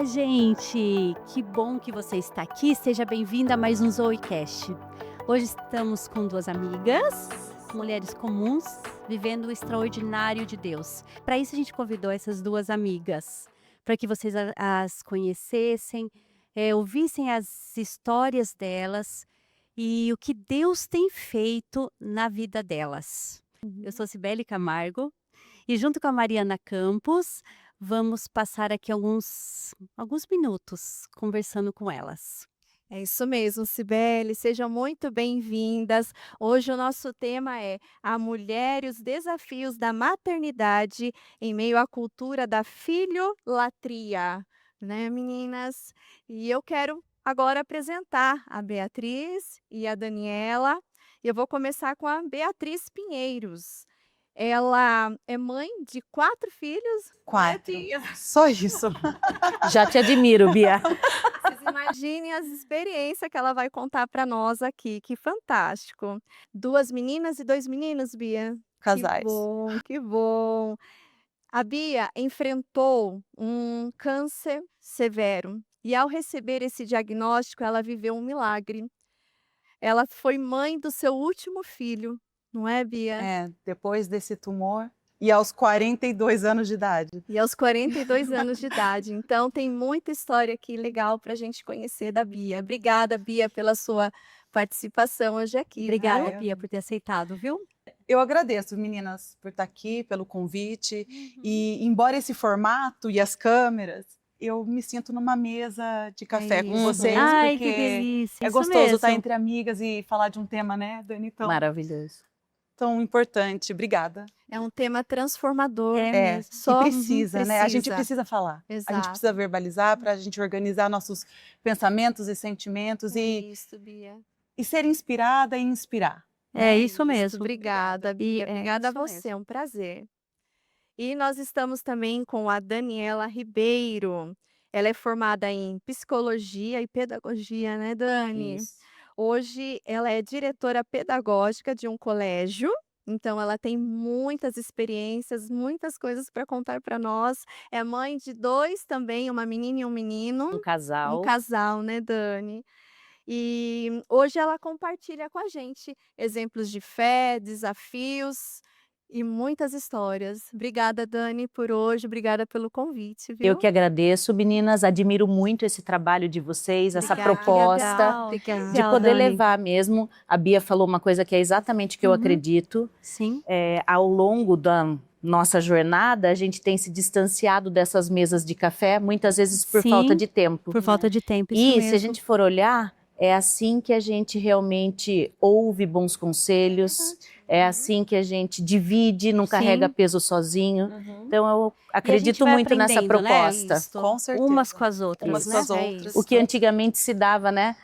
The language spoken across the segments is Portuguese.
Olá, gente! Que bom que você está aqui. Seja bem-vinda a mais um Zoecast. Hoje estamos com duas amigas, mulheres comuns, vivendo o extraordinário de Deus. Para isso, a gente convidou essas duas amigas, para que vocês as conhecessem, ouvissem as histórias delas e o que Deus tem feito na vida delas. Eu sou Cibele Camargo e junto com a Mariana Campos, vamos passar aqui alguns minutos conversando com elas. É isso mesmo, Cibele, sejam muito bem-vindas. Hoje o nosso tema é a mulher e os desafios da maternidade em meio à cultura da filholatria, né, meninas? E eu quero agora apresentar a Beatriz e a Daniela. Eu vou começar com a Beatriz Pinheiros. Ela é mãe de 4 filhos. 4. Só isso. Já te admiro, Bia. Vocês imaginem as experiências que ela vai contar para nós aqui, que fantástico. 2 meninas e 2 meninos, Bia? Casais. Que bom, que bom. A Bia enfrentou um câncer severo e ao receber esse diagnóstico, ela viveu um milagre. Ela foi mãe do seu último filho, não é, Bia? Depois desse tumor e aos 42 anos de idade. E aos 42 anos de idade. Então, tem muita história aqui legal para a gente conhecer da Bia. Obrigada, Bia, pela sua participação hoje aqui. Obrigada, Viu? Bia, por ter aceitado, viu? Eu agradeço, meninas, por estar aqui, pelo convite. E embora esse formato e as câmeras, eu me sinto numa mesa de café com vocês, Ai, porque que delícia. é isso gostoso mesmo. estar entre amigas e falar de um tema, né, Dani? Maravilhoso. Tão importante. Obrigada. É um tema transformador. mesmo. E precisa, né? A gente precisa falar. A gente Exato. precisa verbalizar para a gente organizar nossos pensamentos e sentimentos Isso, Bia. e ser inspirada e inspirar. É isso mesmo. Obrigada, Bia. E é Obrigada a isso você, mesmo. é um prazer. E nós estamos também com a Daniela Ribeiro. Ela é formada em psicologia e pedagogia, né, Dani? Isso. Hoje ela é diretora pedagógica de um colégio, então ela tem muitas experiências, muitas coisas para contar para nós. É mãe de 2 também, uma menina e um menino. Um casal. Um casal, né, Dani? E hoje ela compartilha com a gente exemplos de fé, desafios e muitas histórias. Obrigada, Dani, por hoje. Obrigada pelo convite, viu? Eu que agradeço, meninas. Admiro muito esse trabalho de vocês, essa Obrigada. proposta Obrigada. de poder Dani. levar mesmo. A Bia falou uma coisa que é exatamente o que eu acredito. Sim. Ao longo da nossa jornada, a gente tem se distanciado dessas mesas de café, muitas vezes por Sim, falta de tempo. Por falta de tempo, isso E mesmo. se a gente for olhar, é assim que a gente realmente ouve bons conselhos, é assim que a gente divide, não carrega peso sozinho. Então eu acredito muito nessa proposta. Né? Com certeza. Umas com as outras. Umas com as outras. O que antigamente se dava, né?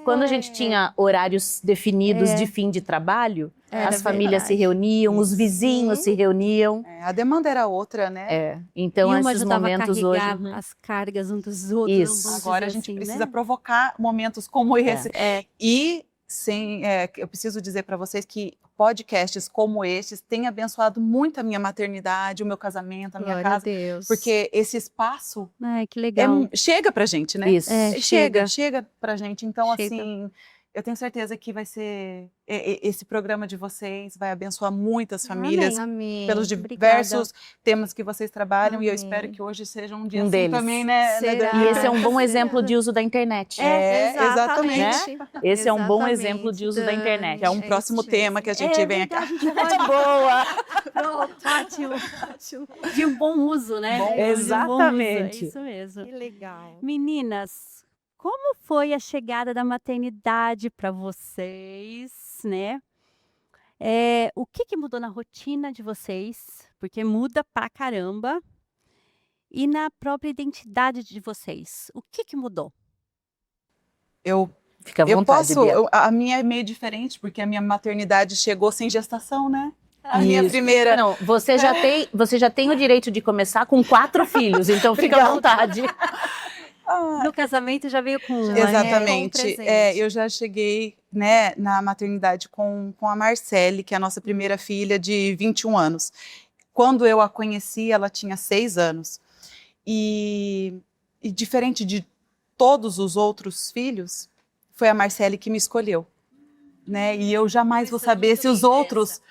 Quando a gente tinha horários definidos de fim de trabalho, as famílias se reuniam, os vizinhos se reuniam. A demanda era outra, né? Então, e uma esses ajudava momentos a hoje. carregar as cargas uns dos outros. Isso. vamos Agora a dizer gente assim, precisa né? provocar momentos como esse. E eu preciso dizer para vocês que podcasts como estes têm abençoado muito a minha maternidade, o meu casamento, a minha Glória a casa. Deus. Porque esse espaço Ai, que legal. chega pra gente, né? Isso. Chega pra gente. Então, Chega. assim, eu tenho certeza que vai ser esse programa de vocês vai abençoar muitas famílias Amém. pelos diversos temas que vocês trabalham. E eu espero que hoje seja um dia assim deles. também, né? Será? Dani? E esse é um bom Será? exemplo de uso da internet. Exatamente. Esse é um bom Exatamente, exemplo de uso da Dani. internet. É um próximo isso tema mesmo. que a gente vem aqui. verdade, a gente pode... Boa! Pronto, ótimo. De um bom uso, né? Bom, De um bom uso, exatamente. É isso mesmo. Que legal. Meninas, como foi a chegada da maternidade para vocês, né? O que mudou na rotina de vocês? Porque muda pra caramba. E na própria identidade de vocês, o que mudou? Fica à vontade, Bia. A minha é meio diferente, porque a minha maternidade chegou sem gestação, né? A minha Isso. primeira. Não, você já tem o direito de começar com 4 filhos, então fica à vontade. No casamento já veio com um, né? Exatamente. Com presente. Eu já cheguei, né, na maternidade com a Marcele, que é a nossa primeira filha de 21 anos. Quando eu a conheci, ela tinha 6 anos. E e diferente de todos os outros filhos, foi a Marcele que me escolheu, né? E eu jamais vou saber se os outros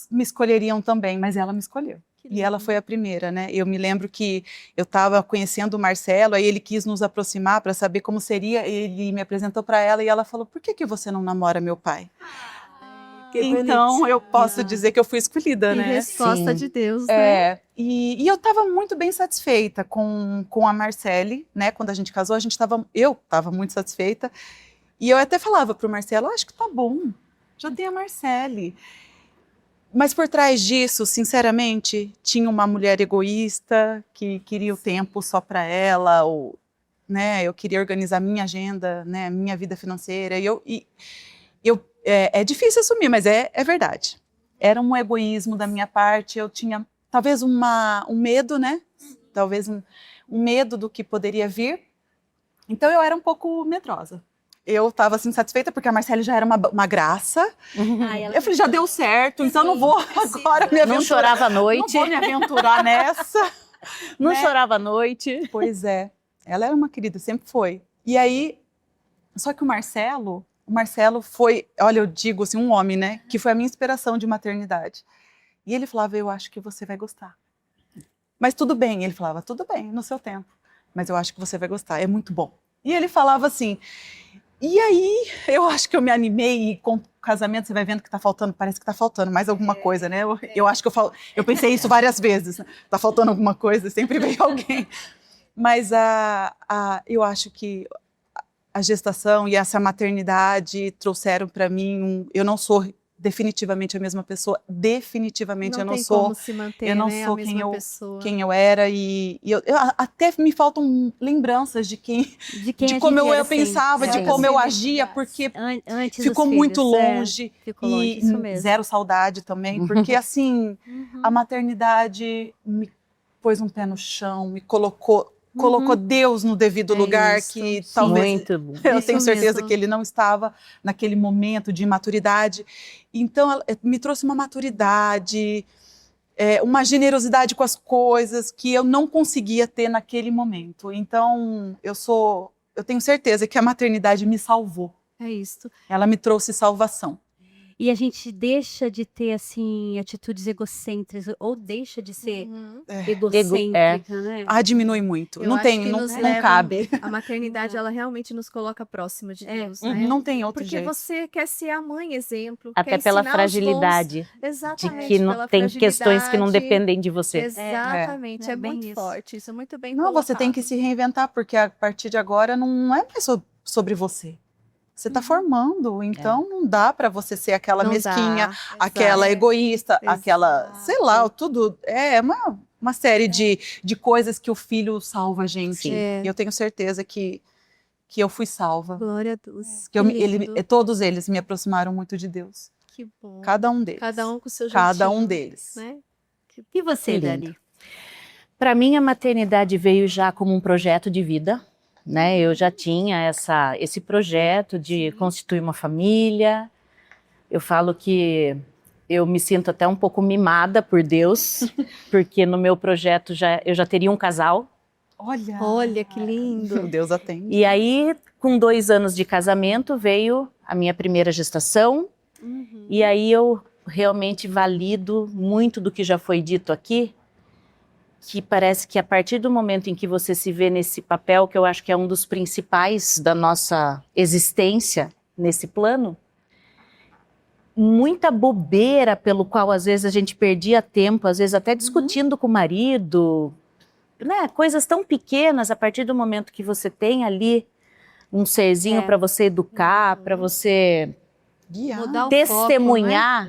me escolheriam também, mas ela me escolheu. E ela foi a primeira, né? Eu me lembro que eu estava conhecendo o Marcelo, aí ele quis nos aproximar para saber como seria, ele me apresentou para ela e ela falou: por que você não namora meu pai? Então eu posso dizer que eu fui escolhida, né? Resposta de Deus, né? E eu estava muito bem satisfeita com a Marcele, né? Quando a gente casou, eu estava muito satisfeita. E eu até falava para o Marcelo: acho que tá bom, já tem a Marcele. Mas por trás disso, sinceramente, tinha uma mulher egoísta que queria o tempo só para ela, ou, né, eu queria organizar minha agenda, né, minha vida financeira. É difícil assumir, mas é verdade. Era um egoísmo da minha parte, eu tinha talvez um medo, né? Talvez um medo do que poderia vir. Então eu era um pouco medrosa. Eu estava assim, satisfeita porque a Marcele já era uma graça. Eu falei, já deu certo, então não vou agora me aventurar. Não chorava à noite. Não vou me aventurar nessa. Não né? chorava à noite. Pois é, ela era uma querida, sempre foi. E aí, só que o Marcelo foi, olha, eu digo assim, um homem, né? Que foi a minha inspiração de maternidade. E ele falava: eu acho que você vai gostar. Mas tudo bem, ele falava: tudo bem, no seu tempo. Mas eu acho que você vai gostar, é muito bom. E ele falava assim... E aí, eu acho que eu me animei, e com o casamento você vai vendo que tá faltando, parece que tá faltando mais alguma coisa, né? Eu acho que eu pensei isso várias vezes, né? Tá faltando alguma coisa, sempre veio alguém. Mas eu acho que a gestação e essa maternidade trouxeram para mim eu não sou definitivamente a mesma pessoa, definitivamente eu não sou. Não tem como se manter, eu não né, sou a mesma pessoa. quem eu era e até me faltam lembranças de como eu pensava, de como eu agia, porque Antes ficou dos muito filhos, longe, ficou longe, isso mesmo. Zero saudade também, porque assim, a maternidade me pôs um pé no chão, me colocou Deus no devido lugar, isso, que sim. talvez Muito bom. eu Isso tenho certeza mesmo. que ele não estava naquele momento de imaturidade. Então, ela me trouxe uma maturidade, uma generosidade com as coisas que eu não conseguia ter naquele momento. Então, eu tenho certeza que a maternidade me salvou. É isso. Ela me trouxe salvação. E a gente deixa de ter, assim, atitudes egocêntricas, ou deixa de ser egocêntrica, né? Diminui muito. Eu não acho tem, que não, nos não leva- cabe. A maternidade, ela realmente nos coloca próxima de Deus, né? Não tem outro Porque jeito. você quer ser a mãe exemplo. Até quer pela ensinar os fragilidade. bons- Exatamente, De que não pela tem questões que não fragilidade. dependem de você. Exatamente, É é bem muito isso. forte, isso é muito bem Não, você tem colocado. que se reinventar, porque a partir de agora não é mais sobre você. Você está formando, então não dá para você ser aquela Não mesquinha, dá, aquela exato. egoísta, aquela, Exato. sei lá, tudo. É uma série de coisas que o filho salva a gente. Sim. E eu tenho certeza que eu fui salva. Glória a Deus. Que lindo. todos eles me aproximaram muito de Deus. Que bom. Cada um deles. Cada um com o seu jeitinho. Cada um deles. Né? E você, Lindo. Dani? Para mim, a maternidade veio já como um projeto de vida, né? Eu já tinha esse projeto de constituir uma família. Eu falo que eu me sinto até um pouco mimada por Deus, porque no meu projeto eu já teria um casal. Olha que lindo. Deus atende. E aí, com 2 anos de casamento, veio a minha primeira gestação. E aí eu realmente valido muito do que já foi dito aqui, que parece que a partir do momento em que você se vê nesse papel, que eu acho que é um dos principais da nossa existência nesse plano, muita bobeira pelo qual às vezes a gente perdia tempo, às vezes até discutindo com o marido, né? Coisas tão pequenas, a partir do momento que você tem ali um serzinho para você educar, para você Guiar. Mudar o testemunhar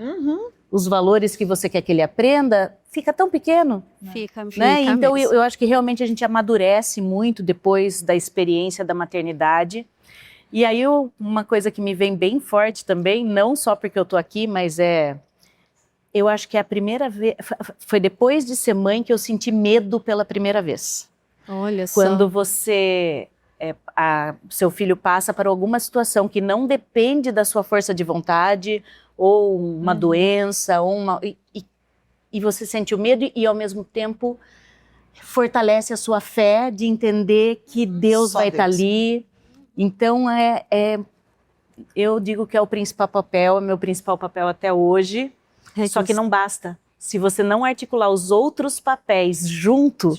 os valores que você quer que ele aprenda, fica tão pequeno. Fica Né? Então mesmo. eu acho que realmente a gente amadurece muito depois da experiência da maternidade. E aí uma coisa que me vem bem forte também, não só porque eu tô aqui, mas eu acho que é a primeira vez, foi depois de ser mãe que eu senti medo pela primeira vez. Olha só. Quando você, seu filho passa por alguma situação que não depende da sua força de vontade, ou uma doença, ou e você sente o medo e ao mesmo tempo fortalece a sua fé de entender que Deus Só vai estar Deus. ali. Então, eu digo que é o principal papel, é meu principal papel até hoje, só que não basta. Se você não articular os outros papéis juntos,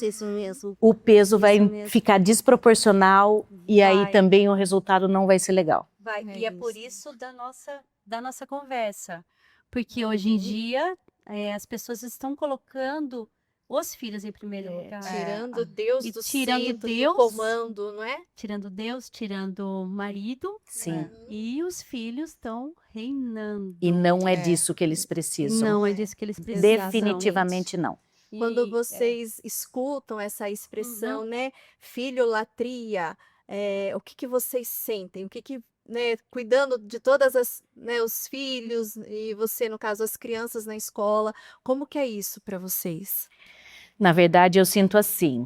isso mesmo. o peso Isso vai mesmo. ficar desproporcional e aí Vai. também o resultado não vai ser legal. E é por isso da nossa conversa. Porque hoje em dia as pessoas estão colocando os filhos em primeiro lugar. Tirando Deus E do tirando centro, Deus- do comando, não é? Tirando Deus, tirando o marido. Sim. E os filhos estão reinando. E não é É. disso que eles precisam. Não é disso que eles precisam. Definitivamente não. Quando E- vocês escutam essa expressão, né, filholatria, o que que vocês sentem? O que né, cuidando de todas os filhos e você, no caso, as crianças na escola, como que é isso para vocês? Na verdade, eu sinto assim.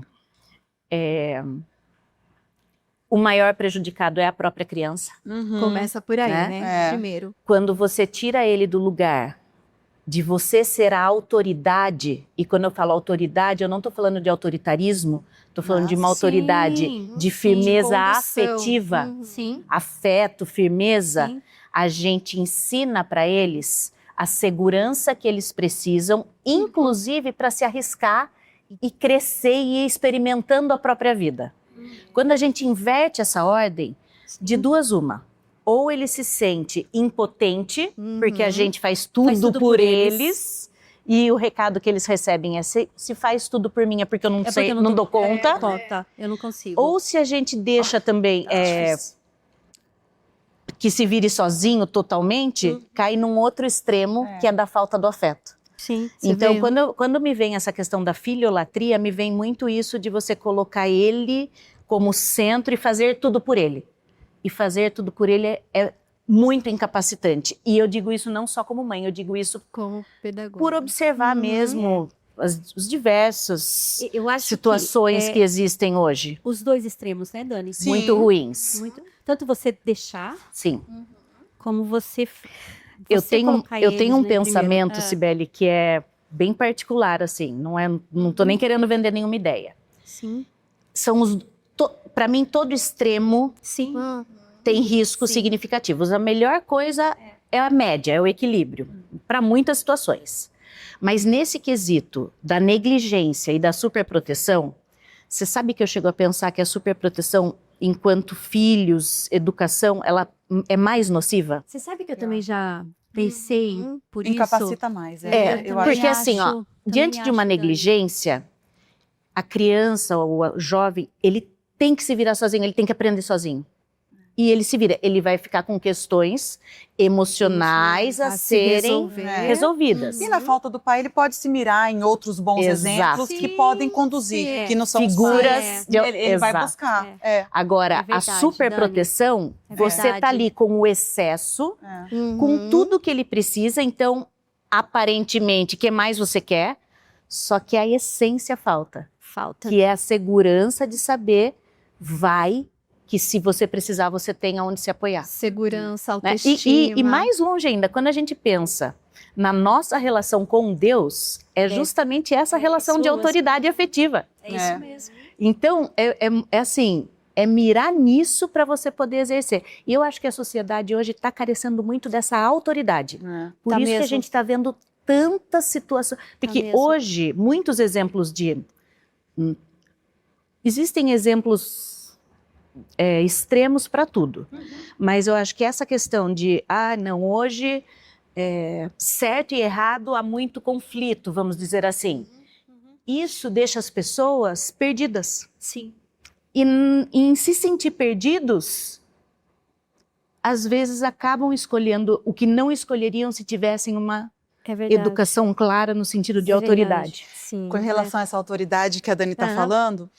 O maior prejudicado é a própria criança. Começa por aí, Né? né? É. Primeiro. Quando você tira ele do lugar de você ser a autoridade, e quando eu falo autoridade, eu não estou falando de autoritarismo, estou falando de uma Sim, autoridade de sim, firmeza condução. afetiva, Uhum. Sim, afeto, firmeza. sim. A gente ensina para eles a segurança que eles precisam, inclusive para se arriscar e crescer e ir experimentando a própria vida. Quando a gente inverte essa ordem, de duas uma. Ou ele se sente impotente, porque a Uhum. gente faz tudo, tudo por por eles, e o recado que eles recebem é: se faz tudo por mim é porque eu não É sei, porque eu não dou conta. Conta, eu não consigo. Ou se a gente deixa também Difícil. que se vire sozinho totalmente, cai num outro extremo, que é da falta do afeto. Sim. Você Então, vê? quando me vem essa questão da filiolatria, me vem muito isso de você colocar ele como centro e fazer tudo por ele. E fazer tudo por ele é muito incapacitante. E eu digo isso não só como mãe, eu digo isso Como pedagoga. por observar mesmo os diversos Eu acho situações que existem hoje. os dois extremos, né, Dani? Sim. Muito ruins. Muito. Tanto você deixar, Sim. como você Eu tenho colocar um eles, né, pensamento, primeiro. Cibele, que é bem particular, assim. Não tô nem querendo vender nenhuma ideia. Sim, São para mim, todo extremo sim. tem riscos Sim. significativos. A melhor coisa é a média, é o equilíbrio, para muitas situações. Mas nesse quesito da negligência e da superproteção, você sabe que eu chego a pensar que a superproteção, enquanto filhos, educação, ela é mais nociva? Você sabe que eu também já pensei por isso? Incapacita mais. Eu Eu também porque acho. assim, ó, também diante de uma acho, Dani. negligência, a criança ou o jovem, ele tem que se virar sozinho, ele tem que aprender sozinho. E ele se vira, ele vai ficar com questões emocionais a se serem resolver. resolvidas. E na falta do pai, ele pode se mirar em outros bons Exato. exemplos que Sim, podem conduzir, sim. que não são os Figuras pais. de- Ele vai Exato. buscar. Agora, É verdade, a superproteção, Dani. É você verdade. tá ali com o excesso, com tudo que ele precisa, então, aparentemente, o que mais você quer? Só que a essência falta, Falta. que é a segurança de saber, que se você precisar, você tem aonde se apoiar. Segurança, Né? autoestima. E mais longe ainda, quando a gente pensa na nossa relação com Deus, é justamente essa relação de isso autoridade afetiva. É isso mesmo. Então, é assim, é mirar nisso para você poder exercer. E eu acho que a sociedade hoje está carecendo muito dessa autoridade. Por Tá isso que a mesmo. gente está vendo tantas situações. Porque mesmo. hoje, muitos exemplos existem exemplos extremos para tudo. Mas eu acho que essa questão de, não, hoje, certo e errado, há muito conflito, vamos dizer assim. Isso deixa as pessoas perdidas. Sim. E em se sentir perdidos, às vezes acabam escolhendo o que não escolheriam se tivessem uma É verdade. educação clara no sentido de É autoridade. verdade. Sim. Com relação a essa autoridade que a Dani está Aham. falando,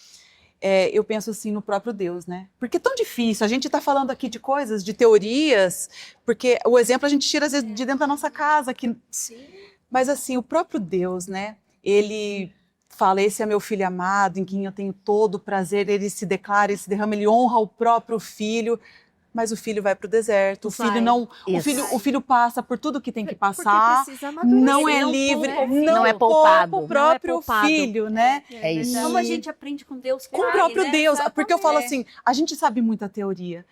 eu penso assim no próprio Deus, né? Porque é tão difícil. A gente está falando aqui de coisas, de teorias, porque o exemplo a gente tira às vezes de dentro da nossa casa. Mas assim, o próprio Deus, né? Ele fala, esse é meu filho amado, em quem eu tenho todo o prazer. Ele se declara, ele se derrama, ele honra o próprio filho. mas o filho vai para o deserto, o filho Vai. não, Isso. o filho passa por tudo que tem que Porque passar, precisa amadurecer. não é Não livre, poupa o Não é poupa poupado. o próprio Não é poupado. filho, né? É isso. Como a gente aprende com Deus Com o Pai, próprio né? Deus, porque eu falo Exatamente. assim, a gente sabe muita teoria,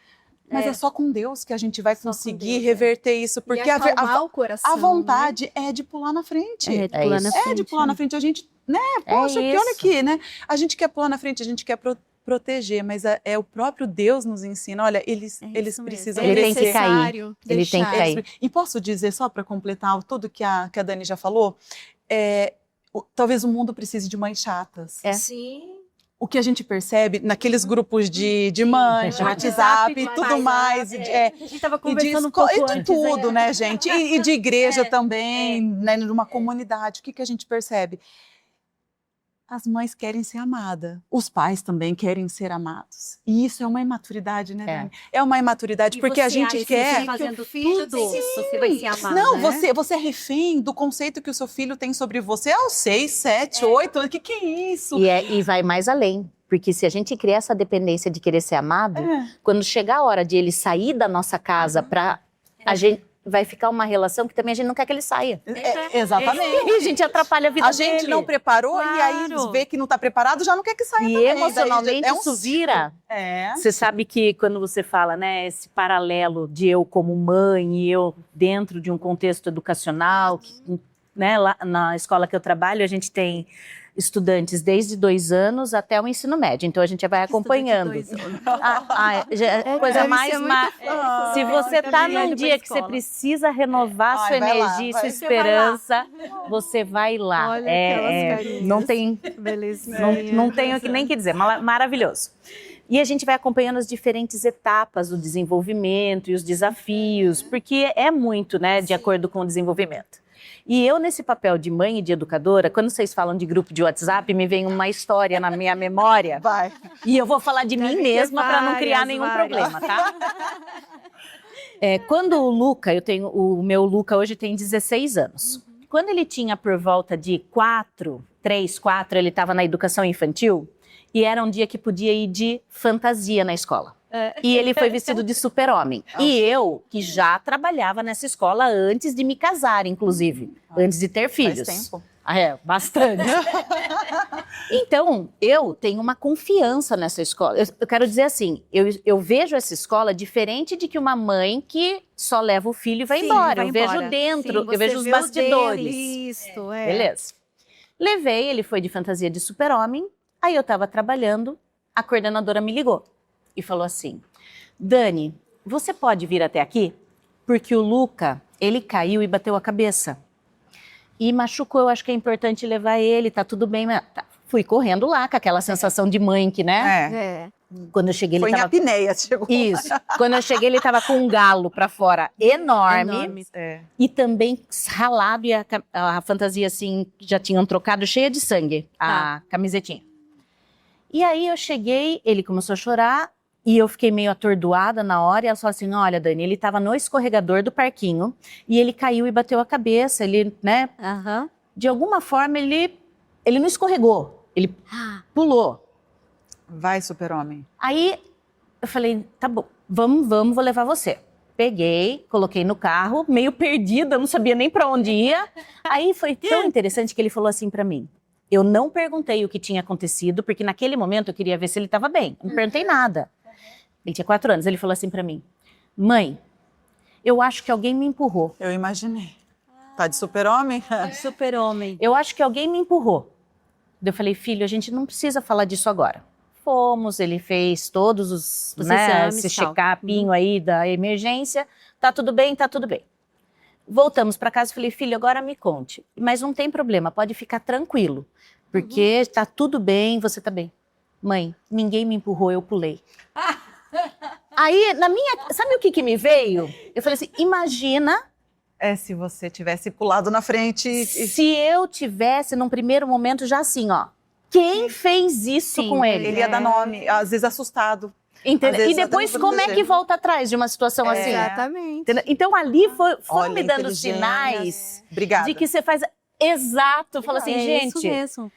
mas é só com Deus que a gente vai Só com conseguir Deus, reverter isso, porque E acalmar o coração, a né? vontade é de pular na frente. É, de pular na isso. É de frente, pular na né? frente. A gente, né? É Poxa, que olha isso. aqui, né? A gente quer pular na frente, a gente quer proteger, mas é o próprio Deus nos ensina. Olha, eles mesmo. precisam Ele tem crescer. que cair. necessário Ele tem que deixar. cair. E posso dizer, só para completar tudo que a Dani já falou, talvez o mundo precise de mães chatas. É. Sim. O que a gente percebe naqueles grupos de mães, de WhatsApp e tudo mais, A gente estava e de, conversando um pouco e de antes, tudo, né? né, gente? E de igreja também, né, numa comunidade. O que a gente percebe? As mães querem ser amadas, os pais também querem ser amados. E isso é uma imaturidade, né, Dani? É uma imaturidade, E porque a você gente acha que quer... você fazendo filho tudo, tem que você vai ser amada, Não, né? você é refém do conceito que o seu filho tem sobre você aos 6, 7, 8 anos. O que é isso? E vai mais além. Porque se a gente cria essa dependência de querer ser amado, quando chegar a hora de ele sair da nossa casa a gente vai ficar uma relação que também a gente não quer que ele saia. Exatamente. E a gente atrapalha a vida A gente dele. não preparou e aí Claro. vê que não está preparado, já não quer que saia E também. emocionalmente Daí isso vira. É. Você sabe que quando você fala, né, esse paralelo de eu como mãe e eu dentro de um contexto educacional, né, lá na escola que eu trabalho, a gente tem estudantes desde 2 anos até o ensino médio, então a gente vai acompanhando. Coisa Deve mais... ser muito fofo. Se você Tá tá indo num pra dia que você escola. precisa renovar Ai, sua vai lá, energia e vai. sua Você vai lá. esperança, você vai lá. Olha aquelas carinhas. Não tem... Belezinha. Não tenho nem que dizer, maravilhoso. E a gente vai acompanhando as diferentes etapas do desenvolvimento e os desafios, porque é muito, né, de acordo com o desenvolvimento. E eu, nesse papel de mãe e de educadora, quando vocês falam de grupo de WhatsApp, me vem uma história na minha memória. Vai. E eu vou falar de mim Deve ter mesma para não criar várias, nenhum várias. problema, tá? Quando o Luca, o meu Luca hoje tem 16 anos. Quando ele tinha por volta de 3, 4, ele estava na educação infantil e era um dia que podia ir de fantasia na escola. E ele foi vestido de super-homem. E eu, que já trabalhava nessa escola antes de me casar, inclusive, antes de ter filhos. Faz tempo. Bastante. Então, eu tenho uma confiança nessa escola. Eu quero dizer assim, eu vejo essa escola diferente de que uma mãe que só leva o filho e vai Sim, embora. vai Eu vejo embora. dentro, Sim, eu vejo você os vê o bastidores. dele, isso, Beleza. Levei, ele foi de fantasia de super-homem. Aí eu estava trabalhando, a coordenadora me ligou e falou assim: Dani, você pode vir até aqui? Porque o Luca, ele caiu e bateu a cabeça. E machucou, eu acho que é importante levar ele, tá tudo bem. Mas fui correndo lá com aquela sensação de mãe que, né? Quando eu cheguei, ele Foi em tava... apneia, chegou. Isso. Quando eu cheguei, ele tava com um galo pra fora enorme. E também ralado, e a fantasia, assim, já tinham trocado, cheia de sangue, a camisetinha. E aí eu cheguei, ele começou a chorar, e eu fiquei meio atordoada na hora, e ela falou assim: olha, Dani, ele tava no escorregador do parquinho, e ele caiu e bateu a cabeça, ele, né, de alguma forma, ele não escorregou, ele pulou. Vai, super-homem. Aí eu falei: tá bom, vamos, vou levar você. Peguei, coloquei no carro, meio perdida, não sabia nem para onde ia. Aí foi tão interessante que ele falou assim para mim: eu não perguntei o que tinha acontecido, porque naquele momento eu queria ver se ele estava bem. Não perguntei nada. Ele tinha 4 anos, ele falou assim para mim: mãe, eu acho que alguém me empurrou. Eu imaginei. Tá de super-homem? Super-homem. Eu acho que alguém me empurrou. Eu falei: filho, a gente não precisa falar disso agora. Fomos, ele fez todos os exames, esse tal. check-upinho aí da emergência. Tá tudo bem, tá tudo bem. Voltamos para casa e falei: filho, agora me conte. Mas não tem problema, pode ficar tranquilo. Porque tá tudo bem, você tá bem. Mãe, ninguém me empurrou, eu pulei. Aí, sabe o que me veio? Eu falei assim: imagina Se você tivesse pulado na frente. se eu tivesse, num primeiro momento, já assim, ó. Quem fez isso Sim, com ele? Ele ia dar nome, às vezes assustado. Entendeu? Às vezes E depois, até como é que proteger. volta atrás de uma situação assim? Exatamente. Entendeu? Então, ali foram Olha, me dando inteligência. sinais Obrigada. de que você faz... Exato. Fala assim, É isso gente, mesmo.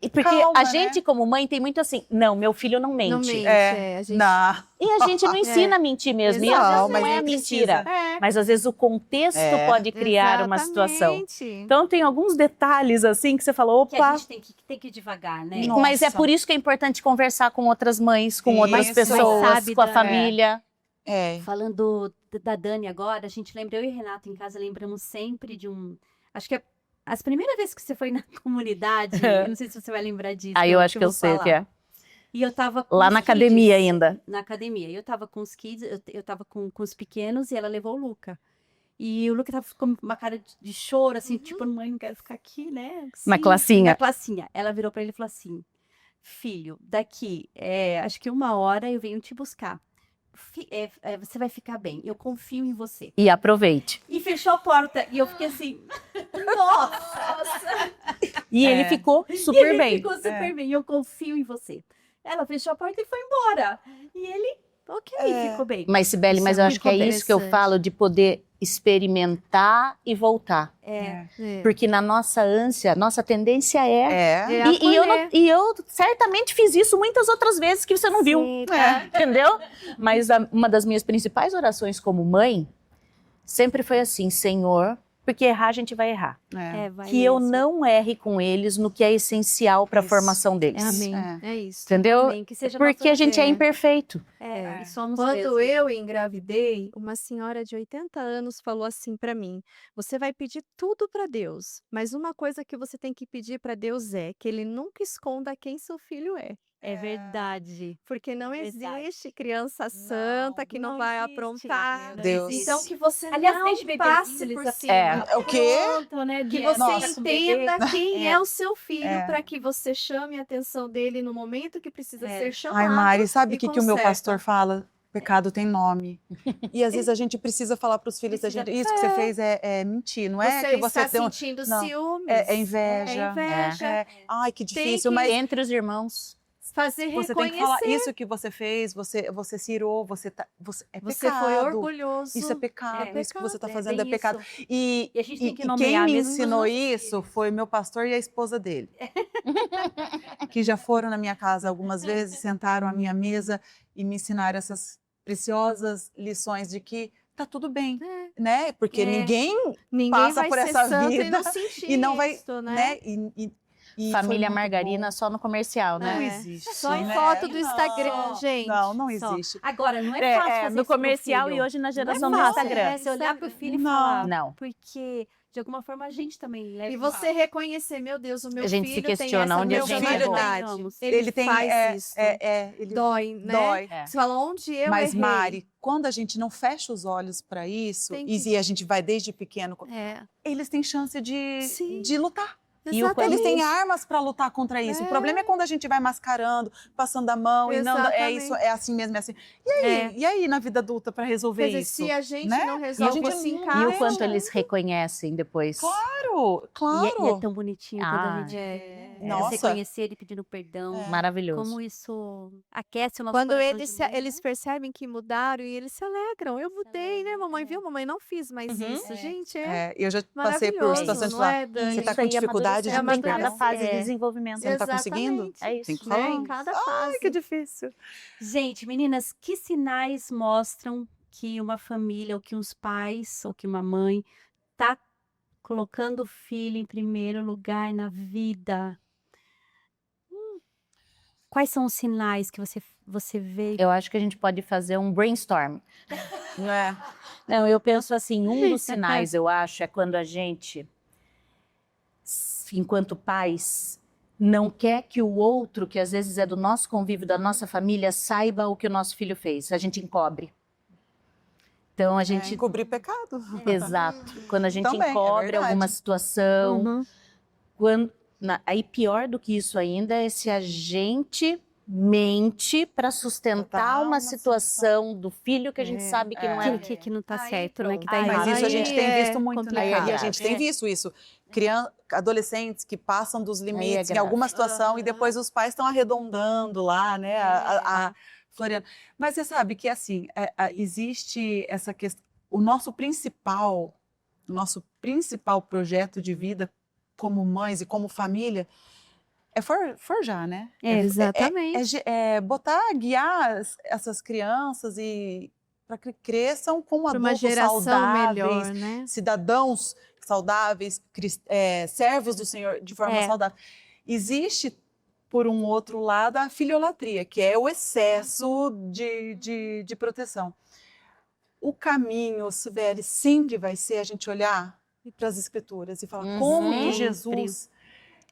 E porque Calma, a né? gente, como mãe, tem muito assim, não, meu filho não mente. Não mente, É, a gente... não. E a gente não ensina a mentir mesmo. E às Exato. vezes Não, não mas é a nem mentira. precisa. É, Mas às vezes o contexto É. pode criar uma situação. exatamente. Então tem alguns detalhes assim que você falou, Que a opa. gente tem que ir devagar, né? Nossa. Mas é por isso que é importante conversar com outras mães, com outras Isso. pessoas, Mas sabe, com a Dani, família. É. Falando da Dani agora, a gente lembra, eu e Renato em casa lembramos sempre de um. Acho que é as primeiras vezes que você foi na comunidade, eu não sei se você vai lembrar disso. Aí eu acho que eu vou sei o que falar. é. E eu tava com Lá os na academia kids, ainda. Na academia. Eu tava com os kids, eu tava com os pequenos e ela levou o Luca. E o Luca tava com uma cara de choro, assim, tipo, mãe, não quero ficar aqui, né? Na Sim, classinha. Na classinha. Ela virou pra ele e falou assim: Filho, daqui, acho que 1 hora eu venho te buscar. Você vai ficar bem, eu confio em você. E aproveite. E fechou a porta. E eu fiquei assim, nossa! E ele É. ficou E super ele bem. ficou super bem, eu confio em você. Ela fechou a porta e foi embora. E ele, ok, ficou bem. Mas, Sibeli, Isso mas é eu muito acho que é isso que eu interessante. falo de poder experimentar e voltar. É. É. Porque na nossa ânsia, nossa tendência é. É. É acolher. E eu certamente fiz isso muitas outras vezes que você não viu. Sim, Entendeu? Mas uma das minhas principais orações como mãe sempre foi assim: Senhor, porque errar a gente vai errar. É. vai Que eu mesmo. não erre com eles no que é essencial para a Isso. formação deles. Amém. É. É isso. Entendeu? Amém, que seja Porque a nossa- gente é É. imperfeito. e somos Quando mesmo. eu engravidei, uma senhora de 80 anos falou assim para mim: você vai pedir tudo para Deus, mas uma coisa que você tem que pedir para Deus é que ele nunca esconda quem seu filho é. É verdade. Porque não Verdade. existe criança santa que não, não vai existe. aprontar. Não Deus. existe. Então que você Aliás, não desde bebezinho passe eles por assim, cima. É. O quê? Pronto, né? Que de- você Nossa. com bebê. entenda quem É. é o seu filho É. para que você chame a atenção dele no momento que precisa É. ser chamado. Ai, Mari, sabe o e que o meu conserta. pastor fala? Pecado tem nome. E às vezes a gente precisa falar para os filhos da Precisa- gente: isso que você fez é mentir, não é Você que você está tem sentindo não. ciúmes. É inveja. É inveja. É, ai, que Tem difícil, que- mas Entre os irmãos. Fazer você tem reconhecer. que falar isso que você fez, você se irou, você é Você pecado. foi orgulhoso. Isso é pecado, É isso que você está pecado, fazendo é bem pecado. isso. E E a gente tem que quem nomear me mesmo os ensinou nossos isso filhos. foi meu pastor e a esposa dele. Que já foram na minha casa algumas vezes, sentaram à minha mesa e me ensinaram essas preciosas lições de que tá tudo bem, né? Porque É. ninguém Ninguém passa vai por ser essa santo e vida não sentir e não vai, isso, né? né? E foi Família muito margarina bom. só no comercial, Não né? É. existe. Só em né? foto do Não. Instagram, gente. Não, não Só. existe. Agora, não é fácil fazer no isso pro comercial filho. e hoje na geração Não do é fácil, Instagram. Você olhar pro filho e Não. falar. Não. Porque, de alguma forma, a gente também leva. E você reconhecer, meu Deus, o meu A gente se filho tem questiona essa onde a gente personalidade. errou. Ele tem faz isso. ele Dói, né? dói. É. Você fala, onde eu Mas, errei? Mari, quando a gente não fecha os olhos para isso, Tem que- e a gente vai desde pequeno, É. eles têm chance Sim. de lutar. E o Eles têm Exatamente. armas para lutar contra isso. É. O problema é quando a gente vai mascarando, passando a mão e não é isso, é assim mesmo, é assim. E aí na vida adulta para resolver Quer dizer, isso? se a gente né? não E a resolve gente isso em não- casa... E o quanto eles reconhecem depois. Claro, E claro. é tão bonitinho quando a gente Nossa. reconhecer ele pedindo perdão. Maravilhoso. Como isso aquece o nosso Quando coração eles, de mãe, eles percebem que mudaram e eles se alegram. Eu mudei, né, mamãe? É. Viu, mamãe? Não fiz mais Uhum. isso. Gente, Eu já passei por maravilhoso, situações de não falar, é, Dani? você tá Isso com aí, dificuldade de amadurecer. em cada perdão? fase de É. desenvolvimento. Você não tá conseguindo? Exatamente. É isso. Tem que Né? falar. Em cada fase. Ai, que difícil. Gente, meninas, que sinais mostram que uma família, ou que uns pais, ou que uma mãe tá colocando o filho em primeiro lugar na vida? Quais são os sinais que você vê? Eu acho que a gente pode fazer um brainstorm. Não é? Não, eu penso assim, um dos sinais, eu acho, é quando a gente, enquanto pais, não quer que o outro, que às vezes é do nosso convívio, da nossa família, saiba o que o nosso filho fez. A gente encobre. Então, a gente... Encobrir pecado. Exato. Quando a gente Também, é encobre verdade. alguma situação... Uhum. Aí pior do que isso ainda é se a gente mente para sustentar Total, uma uma situação do filho que a gente sabe que não é. Que não tá Aí certo, né? Que tá pronto. errado. Mas isso a gente Aí tem é visto muito, né? complicado. E a gente tem visto isso. Adolescentes que passam dos limites em grave. alguma situação e depois os pais estão arredondando lá, né? Floreando. Mas você sabe que, assim, existe essa questão. O nosso principal projeto de vida como mães e como família forjar, né? Exatamente. Guiar essas crianças e para que cresçam como Para uma adultos geração saudáveis, melhor, né? cidadãos saudáveis, servos do Senhor de forma saudável. Existe, por um outro lado, a filiolatria, que é o excesso de proteção. O caminho, Sibeli, sempre vai ser a gente olhar para as Escrituras e falar como que Jesus,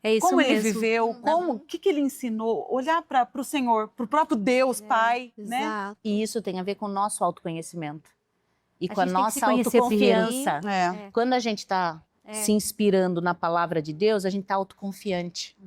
É isso como ele mesmo. viveu, o que ele ensinou, olhar para o Senhor, para o próprio Deus, Pai, né? Exato. E isso tem a ver com o nosso autoconhecimento. E A com a gente tem que se nossa conhecer autoconfiança. É. Quando a gente está se inspirando na palavra de Deus, a gente está autoconfiante.